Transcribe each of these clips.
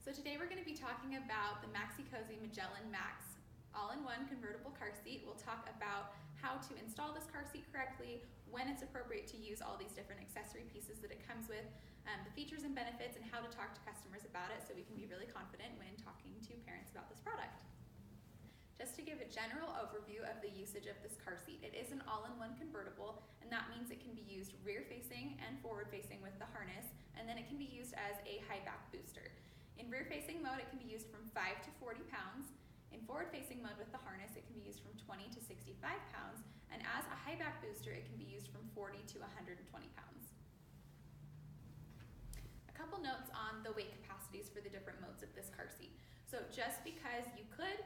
So today we're going to be talking about the Maxi-Cosi Magellan Max all-in-one convertible car seat. We'll talk about how to install this car seat correctly, when it's appropriate to use all these different accessory pieces that it comes with, the features and benefits, and how to talk to customers about it so we can be really confident when talking to parents about this product. Just to give a general overview of the usage of this car seat, it is an all-in-one convertible, and that means it can be used rear-facing and forward-facing with the harness, and then it can be used as a high back booster. In rear-facing mode, it can be used from 5 to 40 pounds. In forward-facing mode with the harness, it can be used from 20 to 65 pounds, and as a high back booster, it can be used from 40 to 120 pounds. A couple notes on the weight capacities for the different modes of this car seat. So just because you could,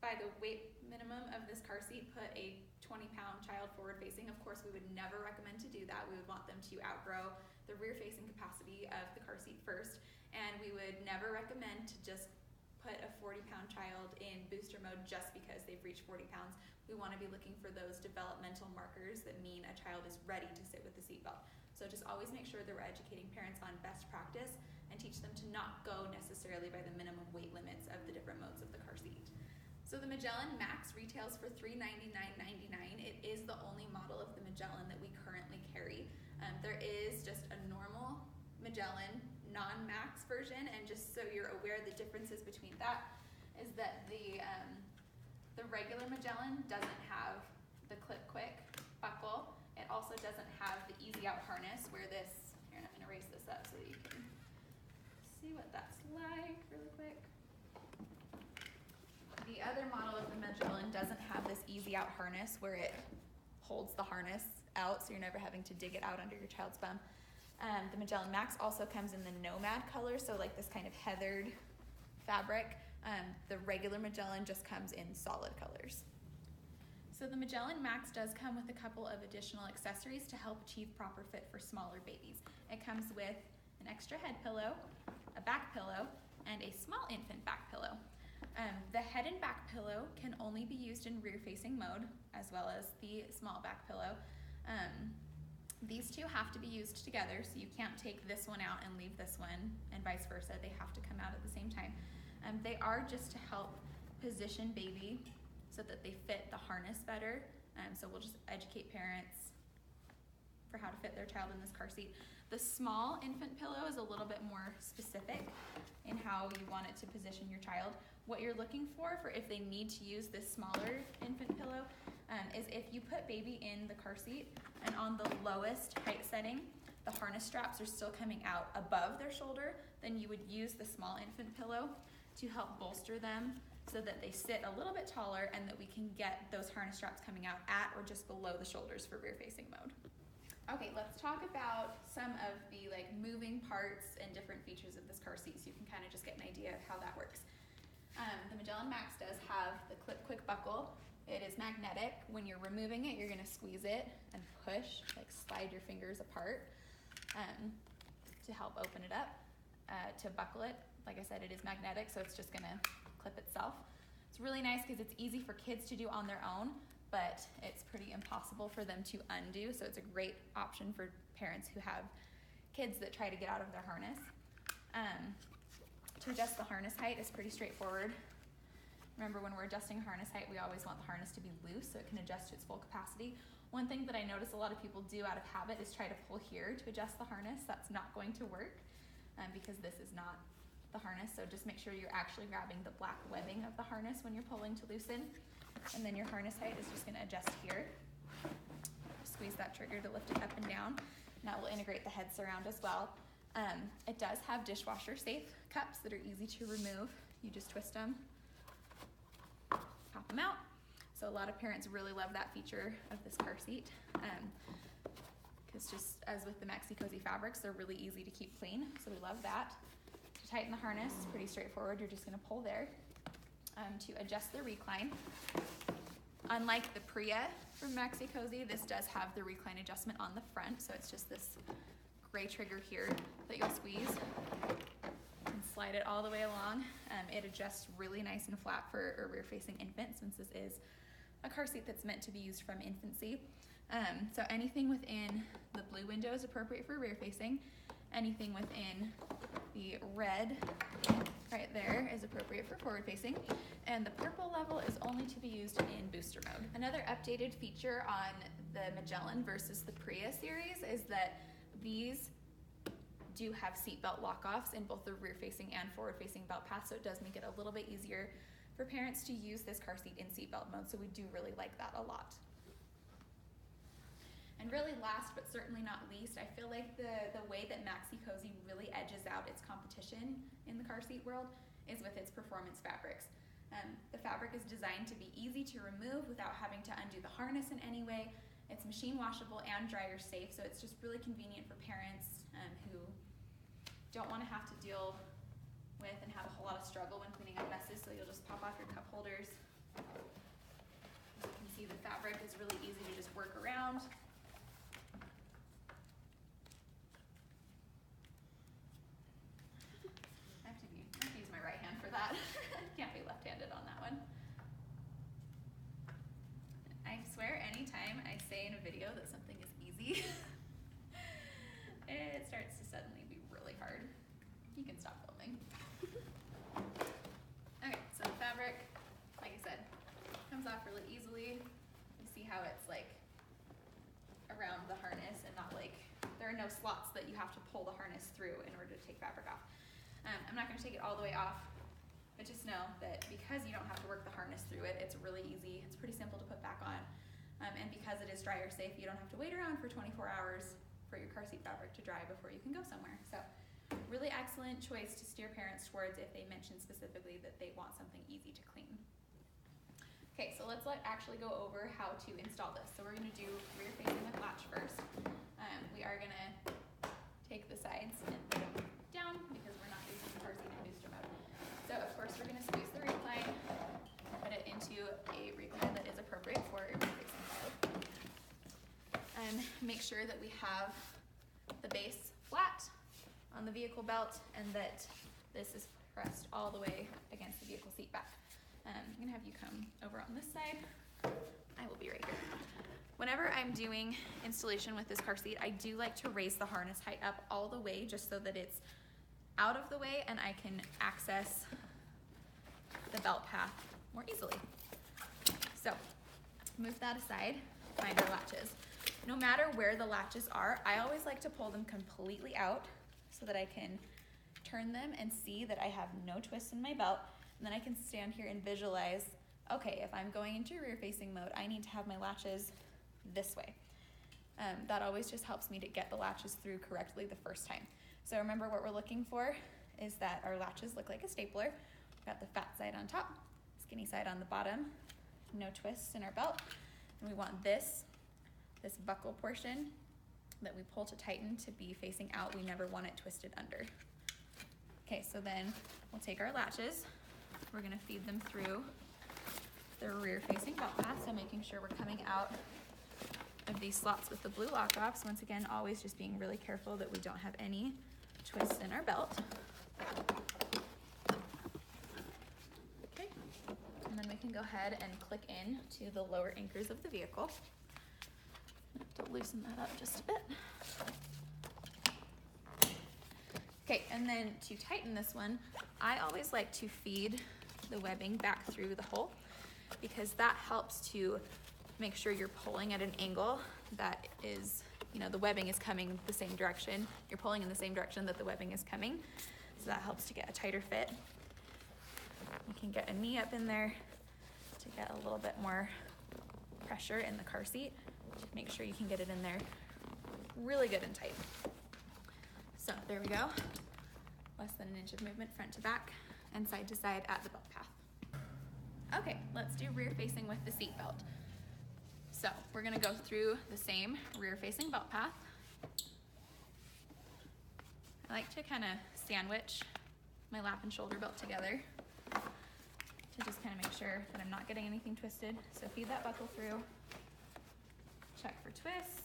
by the weight minimum of this car seat, put a 20-pound child forward-facing, of course we would never recommend to do that. We would want them to outgrow the rear-facing capacity of the car seat first, and we would never recommend to just put a 40-pound child in booster mode just because they've reached 40 pounds. We want to be looking for those developmental markers that mean a child is ready to sit with the seatbelt. So just always make sure that we're educating parents on best practice and teach them to not go necessarily by the minimum weight limits of the different modes of the car seat. So the Magellan Max retails for $399.99. It is the only model of the Magellan that we currently carry. There is just a normal Magellan non-Max version, and just so you're aware, the differences between that is that the regular Magellan doesn't have the clip quick buckle. It also doesn't have the easy out harness where this, here, I'm going to raise this up so that you can see what that's like really quick. The other model of the Magellan doesn't have this easy out harness where it holds the harness out so you're never having to dig it out under your child's bum. The Magellan Max also comes in the Nomad color, so like this kind of heathered fabric. The regular Magellan just comes in solid colors. So the Magellan Max does come with a couple of additional accessories to help achieve proper fit for smaller babies. It comes with an extra head pillow, a back pillow, and a small infant back pillow. The head and back pillow can only be used in rear-facing mode, as well as the small back pillow. These two have to be used together, so you can't take this one out and leave this one, and vice versa. They have to come out at the same time. They are just to help position baby so that they fit the harness better. So we'll just educate parents for how to fit their child in this car seat. The small infant pillow is a little bit more specific in how you want it to position your child. What you're looking for if they need to use this smaller infant pillow is if you put baby in the car seat and on the lowest height setting, the harness straps are still coming out above their shoulder, then you would use the small infant pillow to help bolster them so that they sit a little bit taller and that we can get those harness straps coming out at or just below the shoulders for rear-facing mode. Okay, let's talk about some of the moving parts and different features of this car seat so you can kind of just get an idea of how that works. The Magellan Max does have the clip quick buckle. It is magnetic. When you're removing it, you're going to squeeze it and push, slide your fingers apart to help open it up. To buckle it, like I said, it is magnetic, so it's just going to clip itself. It's really nice because it's easy for kids to do on their own, but it's pretty impossible for them to undo, so it's a great option for parents who have kids that try to get out of their harness. To adjust the harness height is pretty straightforward. Remember, when we're adjusting harness height, we always want the harness to be loose so it can adjust to its full capacity. One thing that I notice a lot of people do out of habit is try to pull here to adjust the harness. That's not going to work because this is not the harness, so just make sure you're actually grabbing the black webbing of the harness when you're pulling to loosen, and then your harness height is just going to adjust here. Squeeze that trigger to lift it up and down. That will integrate the head surround as well. It does have dishwasher safe cups that are easy to remove. You just twist them, pop them out. So a lot of parents really love that feature of this car seat because just as with the Maxi-Cosi fabrics, they're really easy to keep clean, so we love that. To tighten the harness, it's pretty straightforward. You're just going to pull there. To adjust the recline, unlike the Priya from Maxi-Cosi, this does have the recline adjustment on the front, so it's just this gray trigger here that you'll squeeze and slide it all the way along. It adjusts really nice and flat for a rear-facing infant, since this is a car seat that's meant to be used from infancy. So anything within the blue window is appropriate for rear-facing. Anything within the red right there is appropriate for forward facing, and the purple level is only to be used in booster mode. Another updated feature on the Magellan versus the Priya series is that these do have seatbelt lock-offs in both the rear facing and forward facing belt path, so it does make it a little bit easier for parents to use this car seat in seatbelt mode, so we do really like that a lot. And really last but certainly not least, I feel like the way that Maxi-Cosi really edges out its competition in the car seat world is with its performance fabrics. The fabric is designed to be easy to remove without having to undo the harness in any way. It's machine washable and dryer safe, so it's just really convenient for parents who don't want to have to deal with and have a whole lot of struggle when cleaning up messes, so you'll just pop off your cup holders. As you can see, the fabric is really easy to just work around. I have to use my right hand for that. Can't be left-handed on that one. I swear anytime I say in a video that something is easy, it starts to suddenly be really hard. You can stop filming. Okay, so the fabric, like I said, comes off really easily. You see how it's like around the harness and not like, there are no slots that you have to pull the harness through in order to take fabric off. I'm not going to take it all the way off, but just know that because you don't have to work the harness through it, it's really easy. It's pretty simple to put back on. And because it is dryer safe, you don't have to wait around for 24 hours for your car seat fabric to dry before you can go somewhere. So really excellent choice to steer parents towards if they mention specifically that they want something easy to clean. Okay, so let's actually go over how to install this. So we're going to do rear facing with latch first. We are going to take the sides and put them down because we're not using the car seat in booster mode. So of course we're going to squeeze the recline, put it into a recline that is appropriate for a rear facing child. Make sure that we have the base flat on the vehicle belt and that this is pressed all the way against the vehicle seat back. I'm going to have you come over on this side. I will be right here. Whenever I'm doing installation with this car seat, I do like to raise the harness height up all the way just so that it's out of the way and I can access the belt path more easily. So move that aside, find our latches. No matter where the latches are, I always like to pull them completely out so that I can turn them and see that I have no twists in my belt. And then I can stand here and visualize, okay, if I'm going into rear facing mode, I need to have my latches this way. That always just helps me to get the latches through correctly the first time. So remember what we're looking for is that our latches look like a stapler. We've got the fat side on top, skinny side on the bottom, no twists in our belt. And we want this buckle portion that we pull to tighten to be facing out. We never want it twisted under. Okay, so then we'll take our latches. We're gonna feed them through the rear facing belt path, so making sure we're coming out of these slots with the blue lock-offs. Once again, always just being really careful that we don't have any twists in our belt. Okay, and then we can go ahead and click in to the lower anchors of the vehicle. I have to loosen that up just a bit. Okay, and then to tighten this one, I always like to feed the webbing back through the hole because that helps to make sure you're pulling at an angle that is, the webbing is coming the same direction. You're pulling in the same direction that the webbing is coming. So that helps to get a tighter fit. You can get a knee up in there to get a little bit more pressure in the car seat. Make sure you can get it in there really good and tight. So there we go. Less than an inch of movement front to back and side to side at the belt path. Okay, let's do rear facing with the seat belt. So we're gonna go through the same rear facing belt path. I like to kind of sandwich my lap and shoulder belt together to just kind of make sure that I'm not getting anything twisted. So feed that buckle through, check for twists,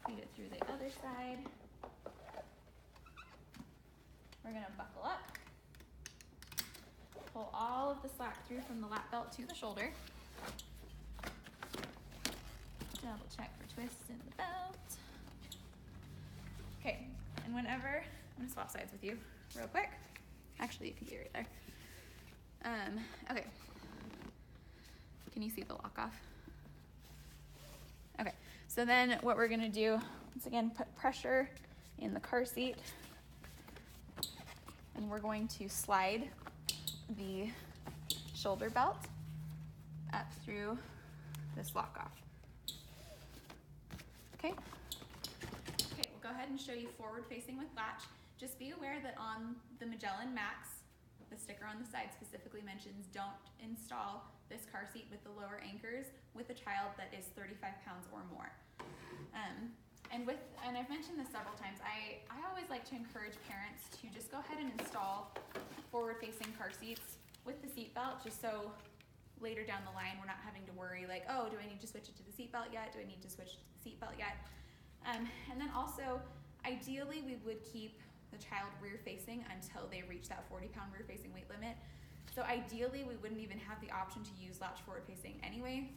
feed it through the other side. We're gonna buckle up, pull all of the slack through from the lap belt to the shoulder. Double check for twists in the belt. Okay, and whenever, I'm gonna swap sides with you real quick. Actually, you can be right there. Okay. Can you see the lock off? Okay, so then what we're gonna do, once again, put pressure in the car seat, and we're going to slide the shoulder belt up through this lock off. Okay? Okay, we'll go ahead and show you forward facing with latch. Just be aware that on the Magellan Max, the sticker on the side specifically mentions don't install this car seat with the lower anchors with a child that is 35 pounds or more. And I've mentioned this several times, I always like to encourage parents to just go ahead and install forward-facing car seats with the seat belt, just so later down the line we're not having to worry like, oh, do I need to switch it to the seat belt yet? Do I need to switch to the seat belt yet? And then also, ideally we would keep the child rear-facing until they reach that 40-pound rear-facing weight limit. So ideally we wouldn't even have the option to use latch forward-facing anyway,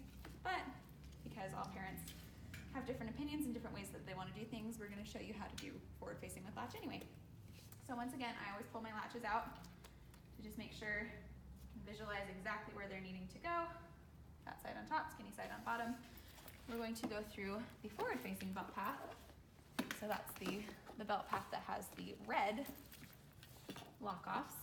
but because all parents have different opinions and different ways that they want to do things, we're going to show you how to do forward-facing with latch anyway. So once again, I always pull my latches out to just make sure, visualize exactly where they're needing to go. Fat side on top, skinny side on bottom. We're going to go through the forward-facing belt path. So that's the belt path that has the red lock-offs.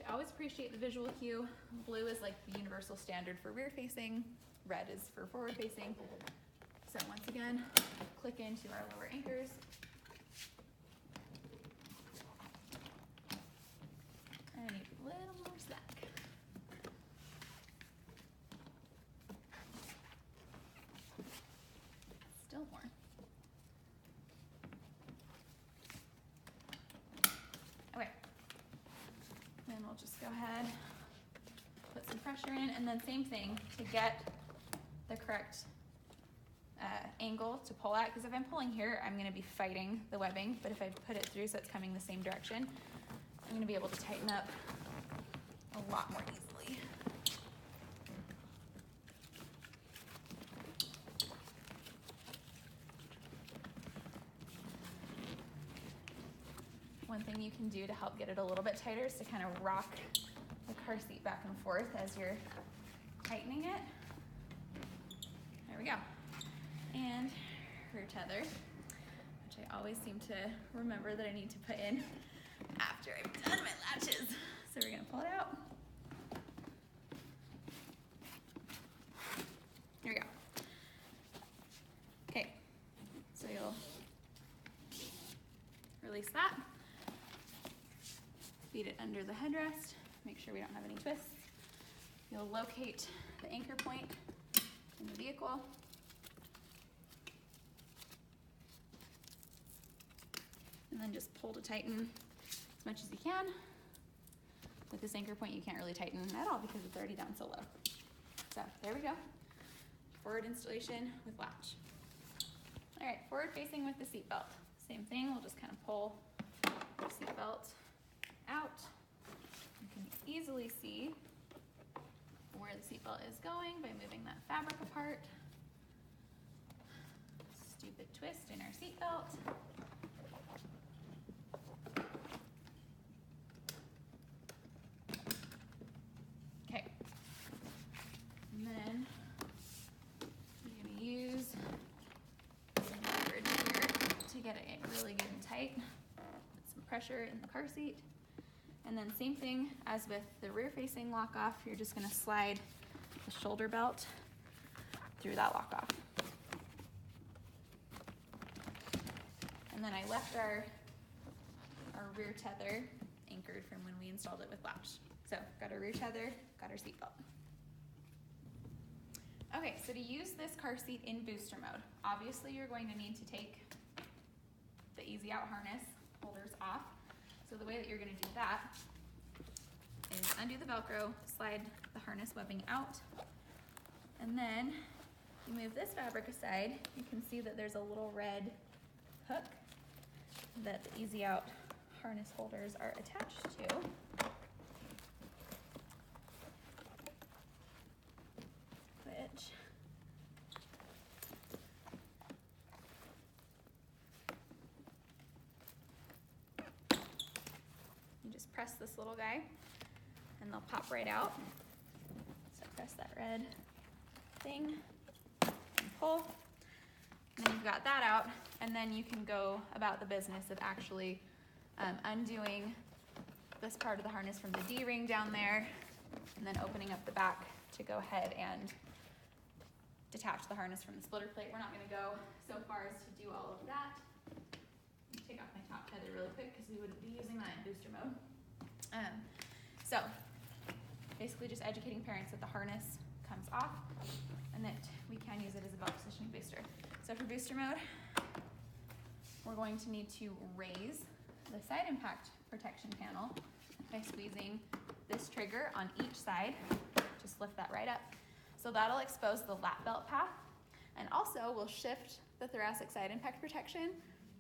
I always appreciate the visual cue. Blue is like the universal standard for rear-facing. Red is for forward-facing. So once again, click into our lower anchors. I need a little more slack. Still more. Okay. Then we'll just go ahead, put some pressure in, and then same thing to get the correct angle to pull at, because if I'm pulling here, I'm going to be fighting the webbing, but if I put it through so it's coming the same direction, I'm going to be able to tighten up a lot more easily. One thing you can do to help get it a little bit tighter is to kind of rock the car seat back and forth as you're tightening it. There we go. And rear tether, which I always seem to remember that I need to put in after I've done my latches. So we're gonna pull it out. Here we go. Okay, so you'll release that. Feed it under the headrest. Make sure we don't have any twists. You'll locate the anchor point in the vehicle. And then just pull to tighten as much as you can. With this anchor point, you can't really tighten at all because it's already down so low. So there we go. Forward installation with latch. All right, forward facing with the seat belt. Same thing, we'll just kind of pull the seat belt out. You can easily see where the seat belt is going by moving that fabric apart. Stupid twist in our seat belt. Okay. And then you're going to use some leverage here to get it really good and tight. Put some pressure in the car seat. And then same thing as with the rear facing lock off, you're just gonna slide the shoulder belt through that lock off. And then I left our rear tether anchored from when we installed it with latch. So got our rear tether, got our seat belt. Okay, so to use this car seat in booster mode, obviously you're going to need to take the easy out harness holders off. So the way that you're going to do that is undo the Velcro, slide the harness webbing out, and then you move this fabric aside. You can see that there's a little red hook that the easy out harness holders are attached to. Which you just press this little guy and they'll pop right out. So press that red thing and pull. And then you've got that out, and then you can go about the business of actually undoing this part of the harness from the D-ring down there, and then opening up the back to go ahead and detach the harness from the splitter plate. We're not going to go so far as to do all of that. Take off my top tether really quick because we wouldn't be using that in booster mode. So basically just educating parents that the harness comes off and that we can use it as a belt positioning booster. So for booster mode, we're going to need to raise the side impact protection panel by squeezing this trigger on each side. Just lift that right up. So that'll expose the lap belt path, and also will shift the thoracic side impact protection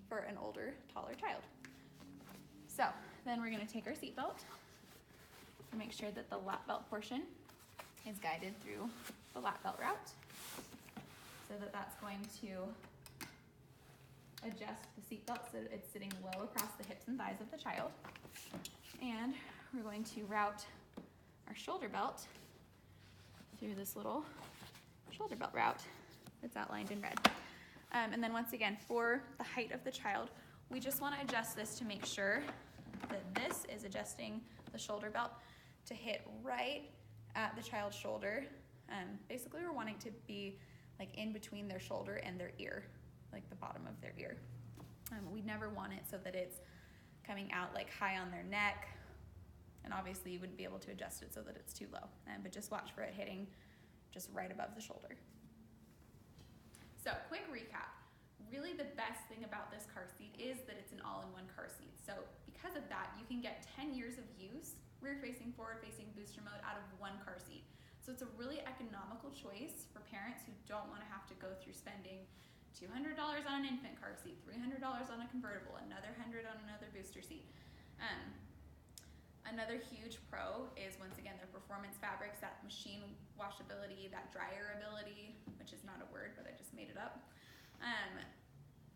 for an older, taller child. So then we're going to take our seat belt and make sure that the lap belt portion is guided through the lap belt route, so that that's going to adjust the seat belt so that it's sitting low across the hips and thighs of the child. And we're going to route our shoulder belt through this little shoulder belt route that's outlined in red. And then once again, for the height of the child, we just want to adjust this to make sure that this is adjusting the shoulder belt to hit right at the child's shoulder. Basically, we're wanting to be like in between their shoulder and their ear, like the bottom of their ear. We never want it so that it's coming out like high on their neck, and obviously you wouldn't be able to adjust it so that it's too low, but just watch for it hitting just right above the shoulder. So quick recap, really the best thing about this car seat is that it's an all-in-one car seat. So because of that, you can get 10 years of use, rear-facing, forward-facing booster mode out of one car seat. So it's a really economical choice for parents who don't want to have to go through spending $200 on an infant car seat, $300 on a convertible, another $100 on another booster seat. Another huge pro is, once again, their performance fabrics, that machine washability, that dryer ability, which is not a word, but I just made it up.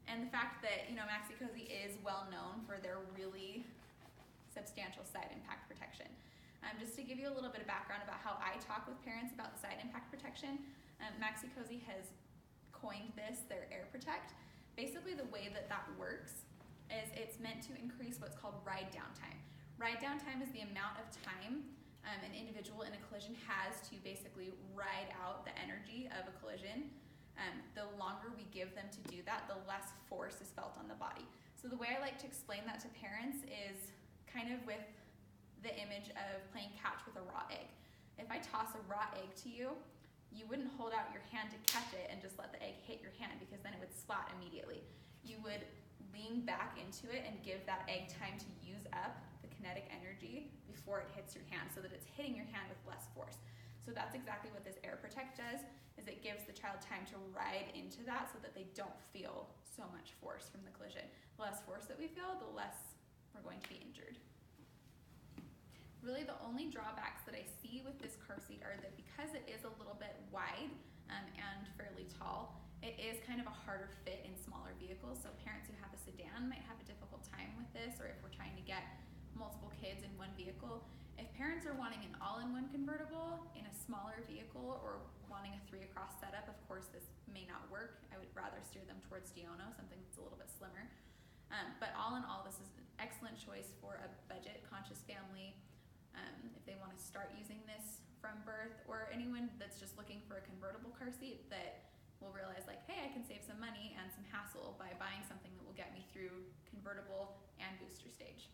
And the fact that, Maxi-Cosi is well known for their really substantial side impact protection. Just to give you a little bit of background about how I talk with parents about the side impact protection, Maxi-Cosi has coined this their Air Protect. Basically, the way that works is it's meant to increase what's called ride down time. Ride down time is the amount of time an individual in a collision has to basically ride out the energy of a collision. The longer we give them to do that, the less force is felt on the body. So the way I like to explain that to parents is kind of with the image of playing catch with a raw egg. If I toss a raw egg to you, you wouldn't hold out your hand to catch it and just let the egg hit your hand, because then it would splat immediately. You would lean back into it and give that egg time to use up the kinetic energy before it hits your hand, so that it's hitting your hand with less force. So that's exactly what this Air Protect does, is it gives the child time to ride into that so that they don't feel so much force from the collision. The less force that we feel, the less we're going to be injured. Really the only drawbacks that I see with this car seat are that because it is a little bit wide and fairly tall, it is kind of a harder fit in smaller vehicles. So parents who have a sedan might have a difficult time with this, or if we're trying to get multiple kids in one vehicle. If parents are wanting an all-in-one convertible in a smaller vehicle, or wanting a 3-across setup, of course this may not work. I would rather steer them towards Diono, something that's a little bit slimmer. But all in all, this is an excellent choice for a budget-conscious family. If they want to start using this from birth, or anyone that's just looking for a convertible car seat that will realize like, hey, I can save some money and some hassle by buying something that will get me through convertible and booster stage.